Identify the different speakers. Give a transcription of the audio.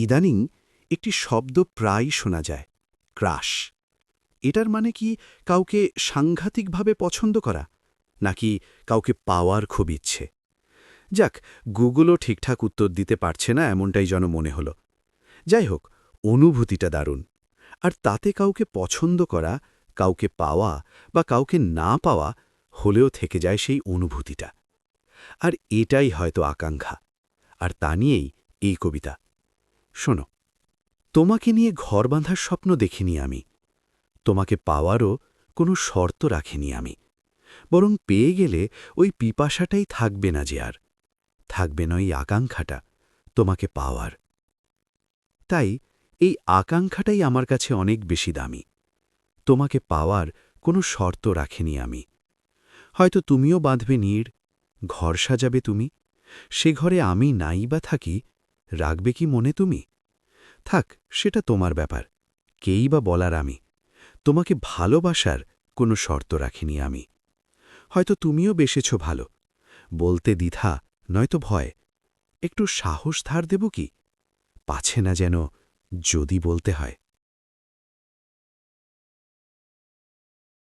Speaker 1: ইদানিং একটি শব্দ প্রায় শোনা যায়, ক্রাশ। এটার মানে কি কাউকে সাংঘাতিকভাবে পছন্দ করা, নাকি কাউকে পাওয়ার খুব ইচ্ছে? যাক, গুগলও ঠিকঠাক উত্তর দিতে পারছে না এমনটাই যেন মনে হলো। যাই হোক, অনুভূতিটা দারুণ। আর তাতে কাউকে পছন্দ করা, কাউকে পাওয়া বা কাউকে না পাওয়া হলেও থেকে যায় সেই অনুভূতিটা। আর এটাই হয়তো আকাঙ্ক্ষা। আর তা নিয়েই এই কবিতা। শোনো, তোমাকে নিয়ে ঘর বাঁধার স্বপ্ন দেখিনি আমি, তোমাকে পাওয়ারও কোনো শর্ত রাখিনি আমি, বরং পেয়ে গেলে ওই পিপাসাটাই থাকবে না যে আর, থাকবে না ওই আকাঙ্ক্ষাটা তোমাকে পাওয়ার। তাই এই আকাঙ্ক্ষাটাই আমার কাছে অনেক বেশি দামি। তোমাকে পাওয়ার কোনো শর্ত রাখিনি আমি। হয়তো তুমিও বাঁধবে নীড়, ঘর সাজাবে তুমি, সে ঘরে আমি নাই বা থাকি, রাখবে কি মনে তুমি? থাক, সেটা তোমার ব্যাপার, কেই বা বলার আমি। তোমাকে ভালোবাসার কোনো শর্ত রাখিনি আমি। হয়তো তুমিও বেসেছ ভালো, বলতে দ্বিধা নয়তো ভয়, একটু সাহস ধার দেব কি? পাছে না যেন যদি বলতে হয়।